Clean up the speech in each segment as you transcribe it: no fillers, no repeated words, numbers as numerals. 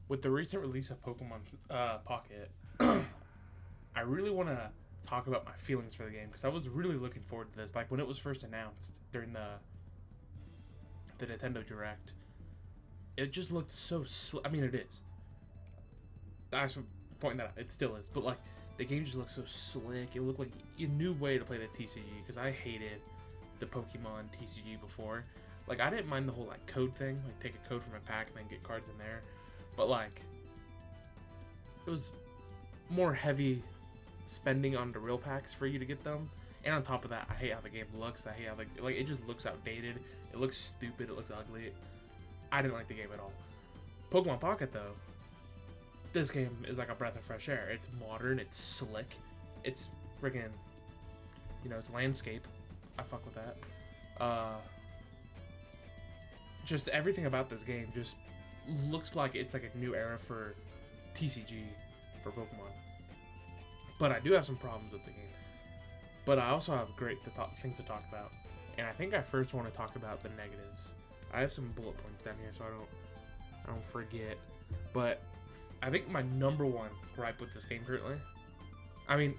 with the recent release of Pokemon Pocket, I really want to talk about my feelings for the game because I was really looking forward to this. Like when it was first announced during the Nintendo Direct, it just looked so. I mean, it is. I should point that out. It still is, but like the game just looked so slick. It looked like a new way to play the TCG because I hated the Pokemon TCG before. Like I didn't mind the whole like code thing, like take a code from a pack and then get cards in there, but like it was more heavy spending on the real packs for you to get them. And on top of that, I hate how the game looks. I hate how like it just looks outdated. It looks stupid. It looks ugly. I didn't like the game at all. Pokemon Pocket though, this game is like a breath of fresh air. It's modern. It's slick. It's freaking, it's landscape. I fuck with that. Just everything about this game just looks like it's like a new era for TCG for Pokemon. But I do have some problems with the game. But I also have things to talk about. And I think I first want to talk about the negatives. I have some bullet points down here so I don't forget. But I think my number one gripe with this game currently, I mean,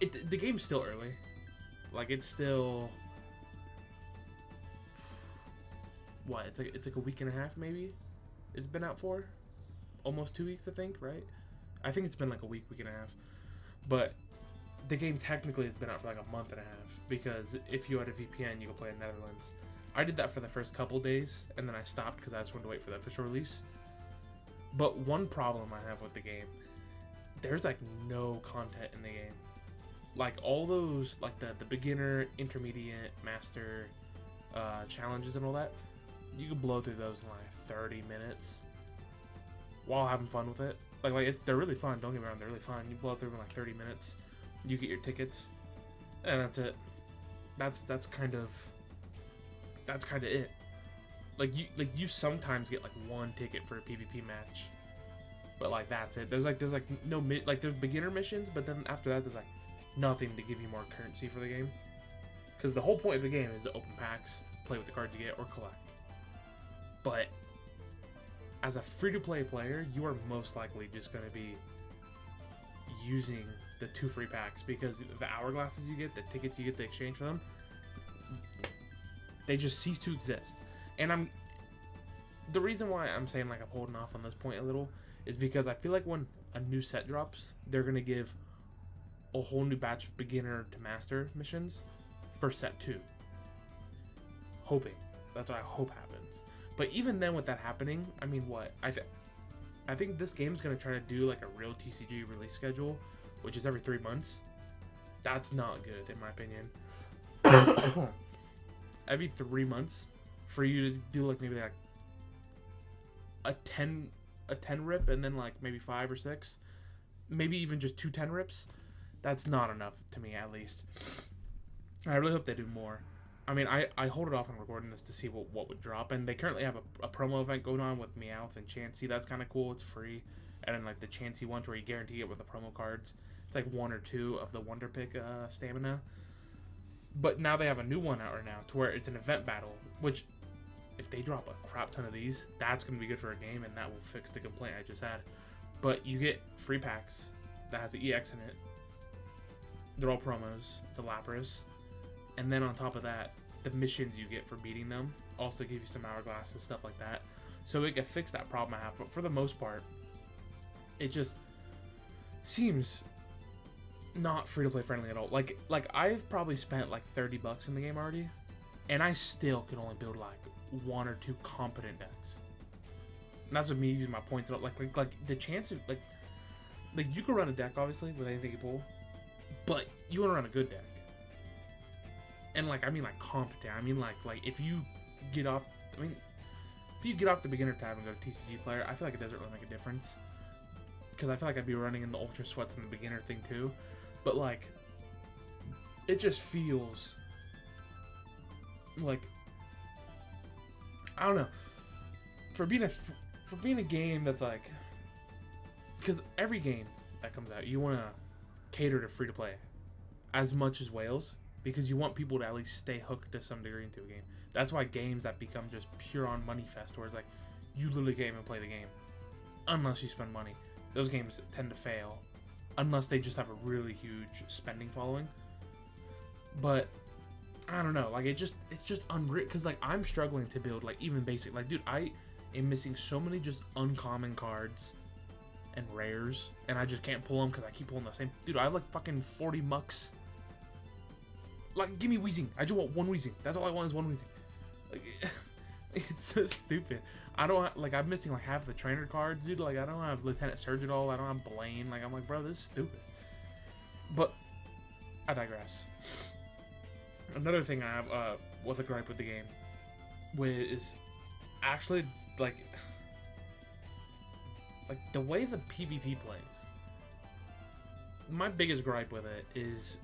the game's still early. Like it's still what? It's like a week and a half maybe. It's been out for almost 2 weeks, I think, right? I think it's been like a week and a half. But the game technically has been out for like a month and a half because if you had a VPN, you could play in Netherlands. I did that for the first couple days and then I stopped because I just wanted to wait for the official release. But one problem I have with the game, there's like no content in the game. Like all those, like the beginner, intermediate, master challenges and all that, you can blow through those in like 30 minutes while having fun with it. They're really fun. Don't get me wrong, they're really fun. You blow through them in like 30 minutes. You get your tickets, and that's it. That's kind of it. You sometimes get like one ticket for a PvP match, but like that's it. There's no there's beginner missions, but then after that there's like nothing to give you more currency for the game. Because the whole point of the game is to open packs, play with the cards you get, or collect. But as a free-to-play player, you are most likely just going to be using the 2 free packs because the hourglasses you get, the tickets you get to exchange for them, they just cease to exist. And the reason why I'm saying like I'm holding off on this point a little is because I feel like when a new set drops, they're going to give a whole new batch of beginner to master missions for set 2. Hoping. That's what I hope happens. But even then with that happening, I mean what? I think this game's going to try to do like a real TCG release schedule, which is every 3 months. That's not good in my opinion. Every 3 months for you to do like maybe like a 10 rip and then like maybe 5 or 6, maybe even just 2 10 rips. That's not enough to me, at least. I really hope they do more. I mean, I hold it off on recording this to see what would drop, and they currently have a promo event going on with Meowth and Chansey. That's kind of cool. It's free. And then like the Chansey ones where you guarantee it with the promo cards. It's like 1 or 2 of the Wonder Pick stamina. But now they have a new one out right now to where it's an event battle, which if they drop a crap ton of these, that's going to be good for a game, and that will fix the complaint I just had. But you get free packs that has the EX in it. They're all promos. It's a Lapras. And then on top of that, the missions you get for beating them also give you some hourglasses, stuff like that. So it can fix that problem I have. But for the most part, it just seems not free-to-play friendly at all. Like I've probably spent like $30 in the game already, and I still can only build like 1 or 2 competent decks. And that's with me using my points. Like the chance of like you can run a deck obviously with anything you pull, but you want to run a good deck. And like I mean like competent. I mean like if you get off, if you get off the beginner tab and go to TCG player, I feel like it doesn't really make a difference. Because I feel like I'd be running in the ultra sweats in the beginner thing too. But like, it just feels like, I don't know, for being a game that's like, because every game that comes out, you want to cater to free to play as much as Wales, because you want people to at least stay hooked to some degree into a game. That's why games that become just pure on money fest, where it's like you literally can't even play the game unless you spend money. Those games tend to fail unless they just have a really huge spending following. But I don't know, like it's just unreal, because like I'm struggling to build like even basic, like dude, I am missing so many just uncommon cards and rares, and I just can't pull them because I keep pulling the same. Dude, I have like fucking 40 mucks. Like, give me Weezing. I just want one Weezing. That's all I want is one Weezing. Like, it's so stupid. I don't like, I'm missing like half the trainer cards, dude. Like, I don't have Lieutenant Surge at all. I don't have Blaine. Like, I'm like, bro, this is stupid. But I digress. Another thing I have with a gripe with the game is actually like the way the PvP plays. My biggest gripe with it is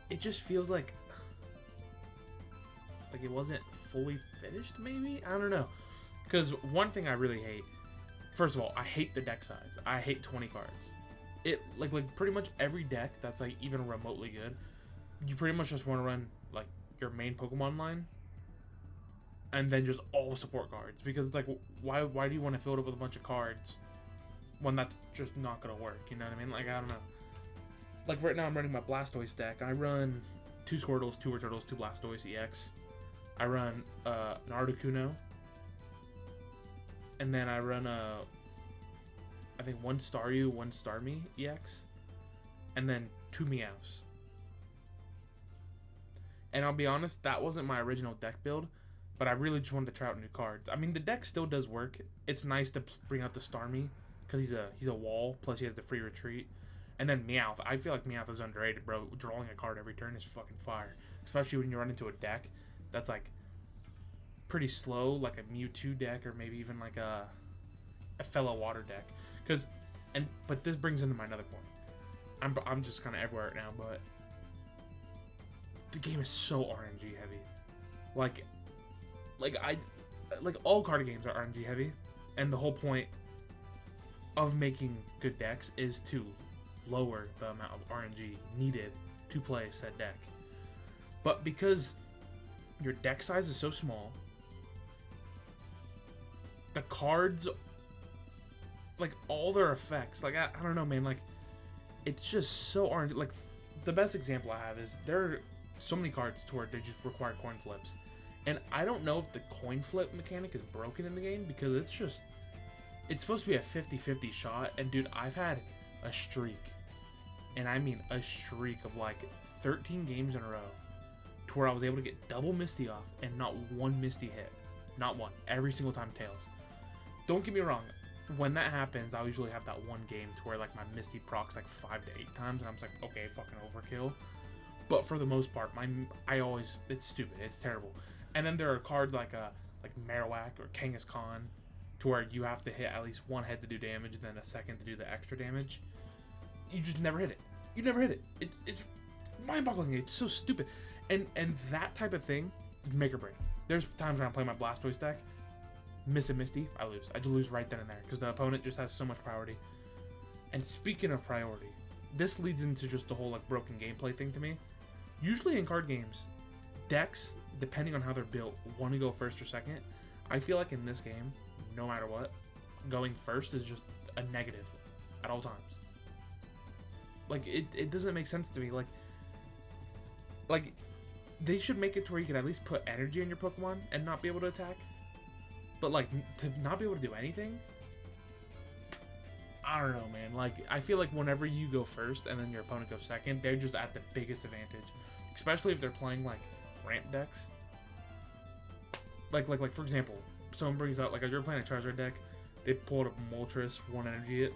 it just feels like it wasn't fully finished, maybe? I don't know. Because one thing I really hate, first of all, I hate the deck size. I hate 20 cards. It like pretty much every deck that's like even remotely good, you pretty much just want to run like your main Pokemon line and then just all support cards, because it's like, why do you want to fill it up with a bunch of cards when that's just not gonna work? You know what I mean? Like, I don't know. Like right now I'm running my Blastoise deck. I run 2 Squirtles, 2 Turtles, 2 Blastoise EX. I run an Articuno, and then I run I think 1 Staryu, 1 Starmie EX, and then 2 Meowths. And I'll be honest, that wasn't my original deck build, but I really just wanted to try out new cards. I mean, the deck still does work. It's nice to bring out the Starmie because he's a wall, plus he has the free retreat. And then Meowth. I feel like Meowth is underrated, bro. Drawing a card every turn is fucking fire, especially when you run into a deck that's like pretty slow, like a Mewtwo deck, or maybe even like a fellow water deck. But this brings into my another point. I'm just kind of everywhere right now, but the game is so RNG heavy. Like all card games are RNG heavy, and the whole point of making good decks is to lower the amount of RNG needed to play said deck. But because your deck size is so small, the cards, like all their effects, like I don't know, man, like it's just so RNG. Like the best example I have is there are so many cards to where they just require coin flips, and I don't know if the coin flip mechanic is broken in the game, because it's supposed to be a 50-50 shot, and dude, I've had a streak, and I mean a streak of like 13 games in a row to where I was able to get double Misty off and not one Misty hit. Not one. Every single time Tails. Don't get me wrong, when that happens, I'll usually have that one game to where like my Misty procs like 5 to 8 times, and I'm just like, okay, fucking overkill. But for the most part, it's stupid, it's terrible. And then there are cards like Marowak or Kangaskhan, to where you have to hit at least one head to do damage and then a second to do the extra damage. You just never hit it. You never hit it. It's mind-boggling. It's so stupid. And that type of thing, make or break. There's times when I'm playing my Blastoise deck, miss a Misty, I lose. I just lose right then and there because the opponent just has so much priority. And speaking of priority, this leads into just the whole like broken gameplay thing to me. Usually in card games, decks, depending on how they're built, want to go first or second. I feel like in this game, no matter what, going first is just a negative at all times. Like, it doesn't make sense to me. Like, they should make it to where you can at least put energy in your Pokemon and not be able to attack. But, like, to not be able to do anything? I don't know, man. Like, I feel like whenever you go first and then your opponent goes second, they're just at the biggest advantage. Especially if they're playing, like, ramp decks. Like for example, someone brings out, like, if you're playing a Charizard deck, they pull out a Moltres, 1 energy it,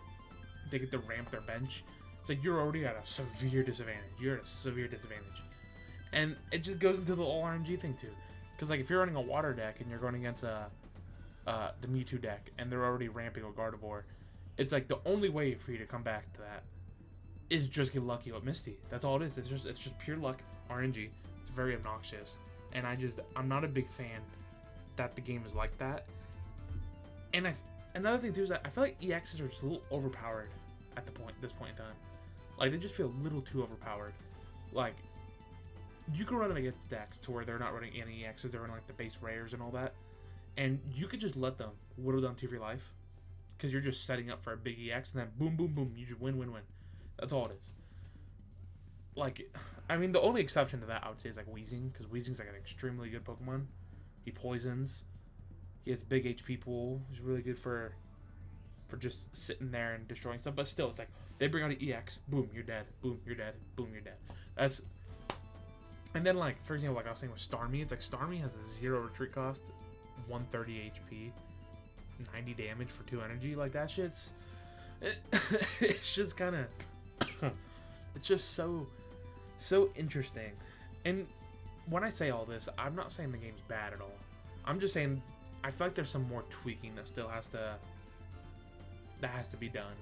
they get to ramp their bench. It's like you're already at a severe disadvantage. You're at a severe disadvantage. And it just goes into the all RNG thing, too. Because, like, if you're running a water deck and you're going against the Mewtwo deck and they're already ramping a Gardevoir, it's like the only way for you to come back to that is just get lucky with Misty. That's all it is. It's just pure luck, RNG. It's very obnoxious. And I'm not a big fan that the game is like that. And another thing too is that I feel like EXs are just a little overpowered at this point in time. Like, they just feel a little too overpowered. Like, you can run them against decks to where they're not running any EXs, they're running like the base rares and all that, and you could just let them whittle down to your life, because you're just setting up for a big EX, and then boom, boom, boom, you just win, win, win. That's all it is. Like, I mean, the only exception to that I would say is like Weezing, because Weezing's like an extremely good Pokemon. He poisons. He has big HP pool. He's really good for just sitting there and destroying stuff. But still, it's like they bring out an EX, boom, you're dead. Boom, you're dead. Boom, you're dead. That's. And then, like, for example, like I was saying with Starmie, it's like Starmie has a 0 retreat cost, 130 HP, 90 damage for 2 energy. Like, that shit's. It's just kind of. It's just so interesting. And when I say all this, I'm not saying the game's bad at all. I'm just saying I feel like there's some more tweaking that still has to be done,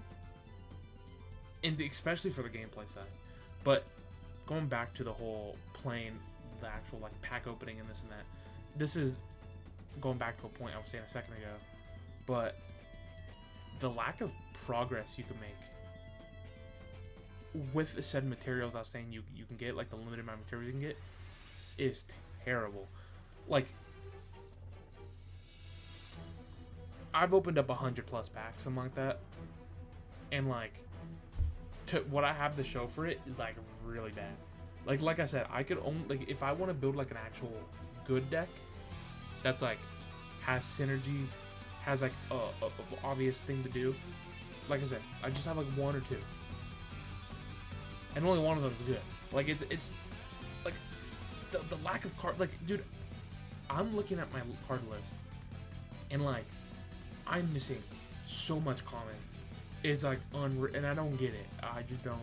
and especially for the gameplay side. But going back to the whole playing the actual like pack opening and this and that, this is going back to a point I was saying a second ago. But the lack of progress you can make with the said materials I was saying you can get, like the limited amount of materials you can get, is terrible. Like, I've opened up 100+ packs, something like that, and like, to what I have to show for it is like really bad. Like I said, I could only, like, if I want to build like an actual good deck that's like has synergy, has like a obvious thing to do. Like I said, I just have like 1 or 2, and only one of them is good. Like it's like the lack of card. Like, dude, I'm looking at my card list, and like I'm missing so much comments. It's like and I don't get it. I just don't.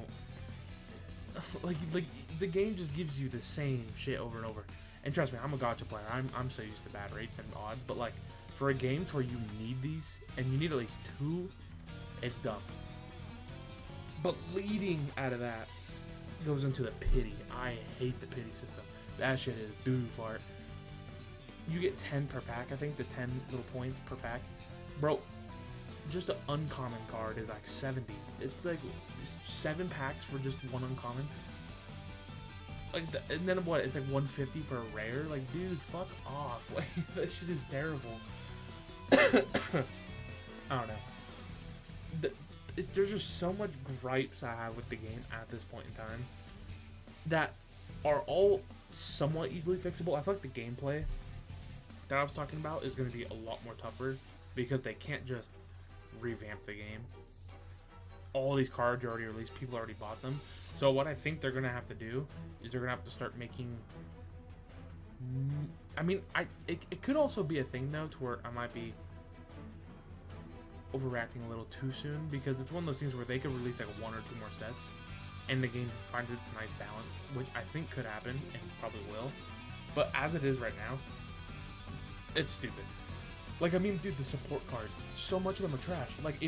Like the game just gives you the same shit over and over. And trust me, I'm a gacha player. I'm so used to bad rates and odds. But like for a game to where you need these and you need at least 2, it's dumb. But leading out of that goes into the pity. I hate the pity system. That shit is doo fart. You get 10 per pack, I think, the 10 little points per pack. Bro, just an uncommon card is like 70. It's like 7 packs for just 1 uncommon. Like, and then what? It's like 150 for a rare. Like, dude, fuck off. Like, that shit is terrible. I don't know. There's just so much gripes I have with the game at this point in time that are all somewhat easily fixable. I feel like the gameplay that I was talking about is going to be a lot more tougher because they can't just revamp the game. All these cards are already released. People already bought them. So what I think they're going to have to do is they're going to have to start making... I mean, it could also be a thing, though, to where I might be overreacting a little too soon, because it's one of those things where they could release like 1 or 2 more sets and the game finds its nice balance, which I think could happen and probably will. But as it is right now, it's stupid. Like, I mean, dude, the support cards, so much of them are trash. Like,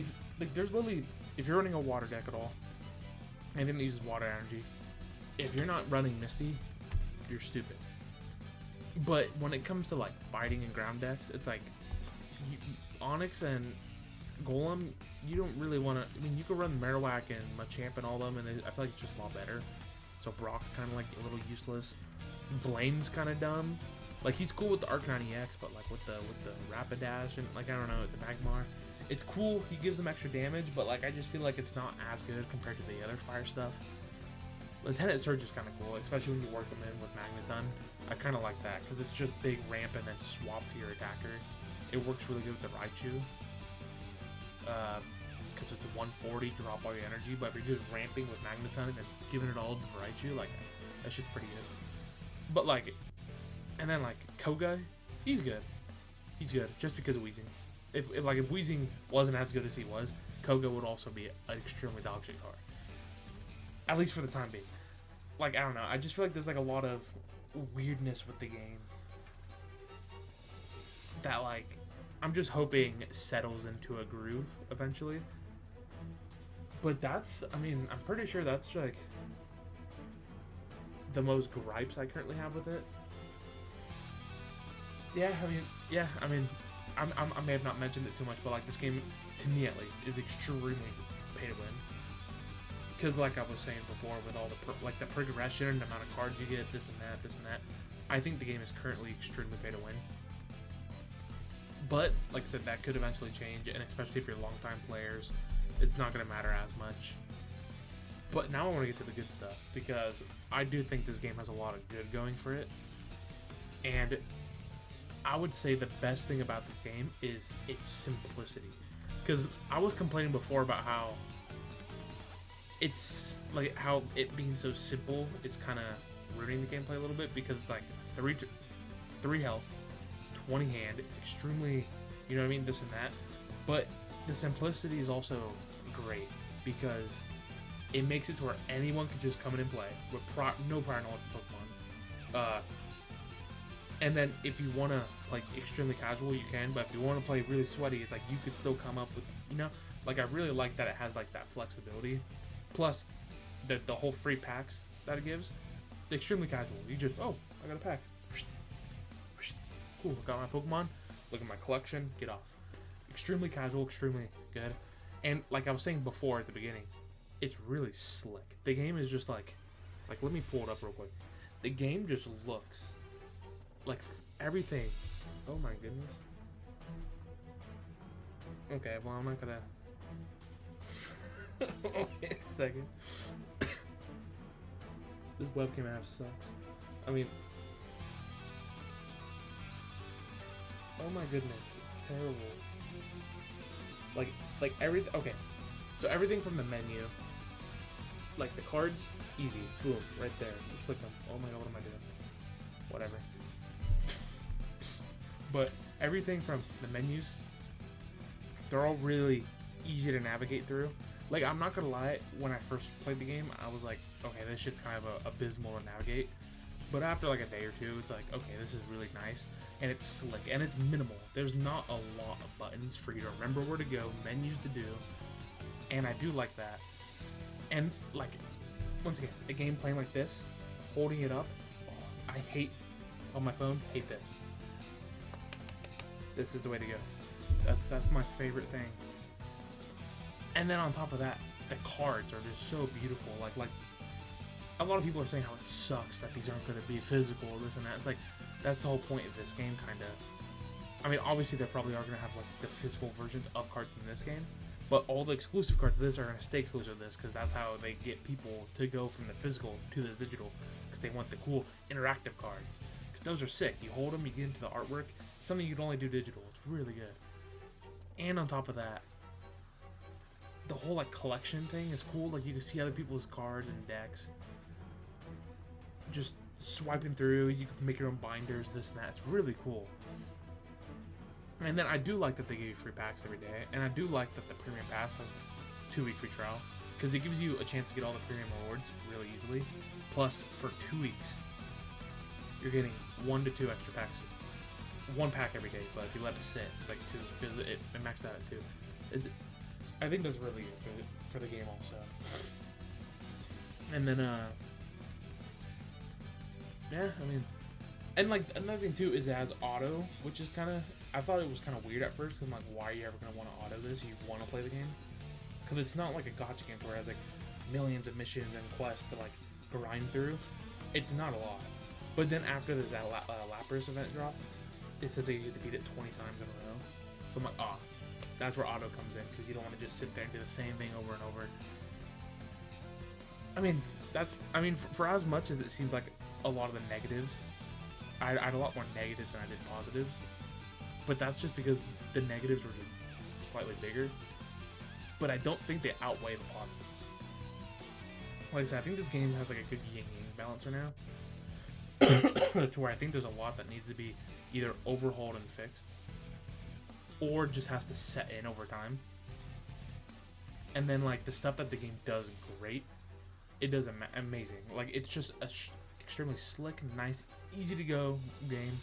there's literally, if you're running a water deck at all, anything that uses water energy, if you're not running Misty, you're stupid. But when it comes to like fighting and ground decks, it's like Onyx and Golem, you don't really want to. I mean, you could run Marowak and Machamp and all them, and I feel like it's just a lot better. So Brock's kind of like a little useless. Blaine's kind of dumb. Like, he's cool with the Arcanine EX, but like with the Rapidash and like, I don't know, with the Magmar, it's cool. He gives them extra damage, but like I just feel like it's not as good compared to the other fire stuff. Lieutenant Surge is kind of cool, especially when you work them in with Magneton. I kind of like that because it's just big ramp and then swap to your attacker. It works really good with the Raichu. Because it's a 140, drop all your energy, but if you're just ramping with Magneton and then giving it all to Raichu, like, that shit's pretty good. But like, and then like Koga, he's good. He's good just because of Weezing. If Weezing wasn't as good as he was, Koga would also be an extremely dog shit card. At least for the time being. Like, I don't know. I just feel like there's like a lot of weirdness with the game that like I'm just hoping settles into a groove eventually. But that's, I mean, I'm pretty sure that's like the most gripes I currently have with it. Yeah, I mean, I may have not mentioned it too much, but like this game, to me at least, is extremely pay to win. Because like I was saying before, with all the the progression and the amount of cards you get, this and that, I think the game is currently extremely pay to win. But like I said, that could eventually change, and especially if you're longtime players, it's not going to matter as much. But now I want to get to the good stuff, because I do think this game has a lot of good going for it. And I would say the best thing about this game is its simplicity. Because I was complaining before about how it's like how it being so simple is kind of ruining the gameplay a little bit, because it's like three health, 20 hand. It's extremely, you know what I mean, this and that. But the simplicity is also great, because it makes it to where anyone can just come in and play with no prior knowledge of Pokemon. And then if you want to play extremely casual, you can. But if you want to play really sweaty, it's like you could still come up with, you know, like I really like that it has like that flexibility. Plus, the whole free packs that it gives, extremely casual. You just, oh, I got a pack. Cool, got my Pokemon. Look at my collection. Get off. Extremely casual, extremely good. And like I was saying before at the beginning, it's really slick. The game is just like let me pull it up real quick. The game just looks like everything. Oh my goodness. Okay, well I'm not gonna. Wait a second. This webcam app sucks. I mean, oh my goodness, it's terrible. Like everything. Okay, so everything from the menu, like the cards, easy, boom, right there. You click them. Oh my god, what am I doing? Whatever. But everything from the menus, they're all really easy to navigate through. Like, I'm not gonna lie, when I first played the game, I was like, okay, this shit's kind of abysmal to navigate. But after like a day or two, it's like, okay, this is really nice, and it's slick, and it's minimal. There's not a lot of buttons for you to remember where to go, menus to do, and I do like that. And like, once again, a game playing like this, holding it up, oh, I hate, on my phone, hate this. This is the way to go. That's my favorite thing. And then on top of that, the cards are just so beautiful. Like a lot of people are saying how it sucks that these aren't going to be physical, this and that. It's like, that's the whole point of this game, kind of. I mean, obviously, they probably are going to have like the physical versions of cards in this game, but all the exclusive cards of this are going to stay exclusive to this, because that's how they get people to go from the physical to the digital, because they want the cool interactive cards. Because those are sick. You hold them, you get into the artwork. Something you can only do digital. It's really good. And on top of that, the whole like collection thing is cool. Like, you can see other people's cards and decks. Just swiping through, you can make your own binders, this and that. It's really cool. And then I do like that they give you free packs every day, and I do like that the premium pass has the 2-week free trial, because it gives you a chance to get all the premium rewards really easily. Plus, for 2 weeks, you're getting 1 to 2 extra packs. 1 pack every day, but if you let it sit, it's like 2, because it maxes out at 2. I think that's really good for the game also. And then yeah, I mean, and like another thing too is it has auto, which is kind of, I thought it was kind of weird at first, because I'm like, why are you ever gonna want to auto this? You want to play the game, because it's not like a gacha game where it has like millions of missions and quests to like grind through. It's not a lot. But then after the Lapras event dropped, it says that you get to beat it 20 times in a row. So I'm like, ah, that's where auto comes in, because you don't want to just sit there and do the same thing over and over. I mean, for as much as it seems like a lot of the negatives, I had a lot more negatives than I did positives. But that's just because the negatives were just slightly bigger. But I don't think they outweigh the positives. Like I said, I think this game has like a good yin-yang balance right now. To where I think there's a lot that needs to be either overhauled and fixed, or just has to set in over time. And then like the stuff that the game does great, it does amazing. Like, it's just a extremely slick, nice, easy to go game.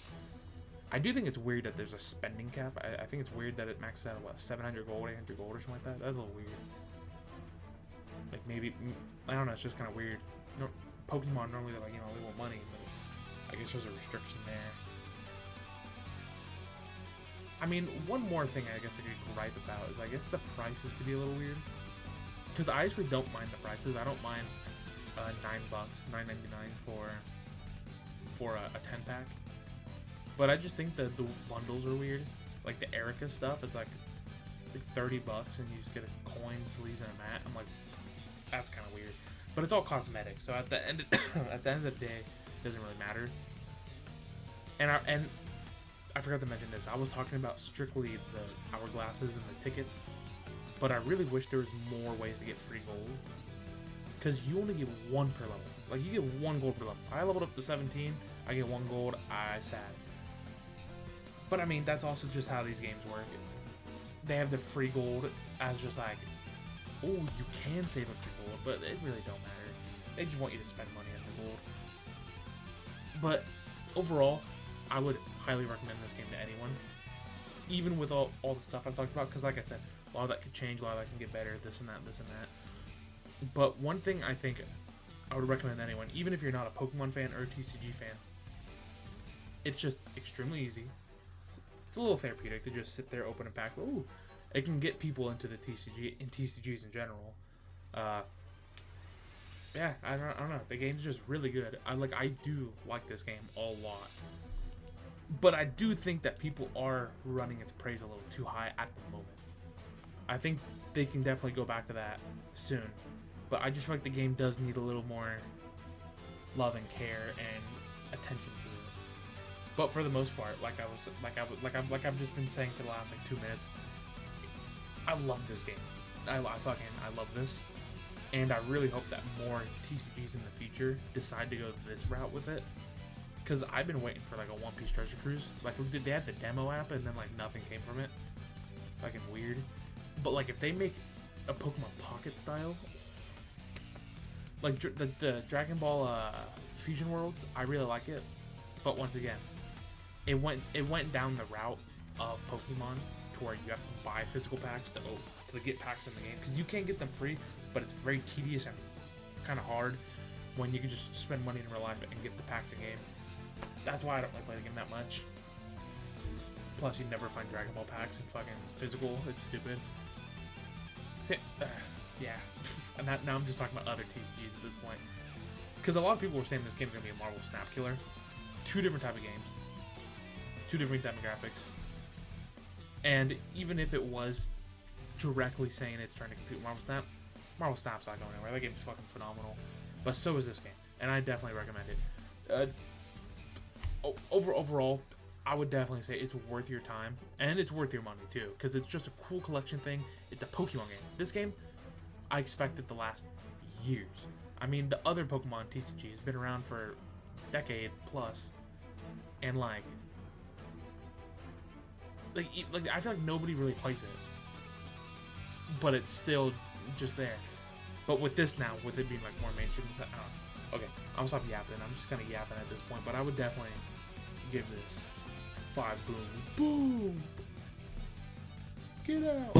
I do think it's weird that there's a spending cap. I think it's weird that it maxes out at what, 700 gold, 800 gold or something like that. That's a little weird. Like, maybe, I don't know, it's just kind of weird. Pokemon normally, like, you know, they want money, but I guess there's a restriction there. I mean, one more thing I guess I could gripe about is I guess the prices could be a little weird. Because I actually don't mind the prices. I don't mind $9, $9.99 for a 10-pack. But I just think that the bundles are weird. like the Erica stuff. It's like $30, and you just get a coin, sleeves, and a mat. I'm like, that's kind of weird. But it's all cosmetic, so at the end of the day, it doesn't really matter. And I forgot to mention this. I was talking about strictly the hourglasses and the tickets, but I really wish there was more ways to get free gold. Because you only get 1 per level. Like, you get 1 gold per level. I leveled up to 17. I get 1 gold. I sad. But I mean, that's also just how these games work. They have the free gold as just like, oh, you can save up your gold, but it really don't matter. They just want you to spend money on the gold. But overall, I would highly recommend this game to anyone. Even with all the stuff I've talked about, because like I said, a lot of that could change, a lot of that can get better, this and that, this and that. But one thing I think I would recommend to anyone, even if you're not a Pokemon fan or a TCG fan, it's just extremely easy. It's a little therapeutic to just sit there, open a pack. Ooh, it can get people into the TCG and TCGs in general. Yeah, I don't know. The game's just really good. I do like this game a lot. But I do think that people are running its praise a little too high at the moment. I think they can definitely go back to that soon. But I just feel like the game does need a little more love and care and attention to it. But for the most part, like I've just been saying for the last 2 minutes, I love this game. I love this, and I really hope that more TCGs in the future decide to go this route with it. Because I've been waiting for a One Piece Treasure Cruise. They had the demo app and then nothing came from it. Fucking weird. But if they make a Pokemon Pocket style, the Dragon Ball Fusion Worlds, I really like it. But once again, it went down the route of Pokemon to where you have to buy physical packs to get packs in the game, because you can't get them free, but it's very tedious and kind of hard when you can just spend money in real life and get the packs in game. That's why I don't really play the game that much. Plus, you never find Dragon Ball packs in fucking physical. It's stupid. Yeah. And now I'm just talking about other TCGs at this point. Because a lot of people were saying this game's going to be a Marvel Snap Killer. 2 different type of games. 2 different demographics. And even if it was directly saying it's trying to compete with Marvel Snap's not going anywhere. That game's fucking phenomenal. But so is this game. And I definitely recommend it. Overall, I would definitely say it's worth your time. And it's worth your money, too. Because it's just a cool collection thing. It's a Pokemon game. This game, I expected to last years. I mean, the other Pokemon TCG has been around for a decade plus. And, I feel like nobody really plays it. But it's still just there. But with this now, with it being more mainstream, I don't know. Okay, I'll stop yapping. I'm just kind of yapping at this point. But I would definitely give this 5 boom. Boom! Get out!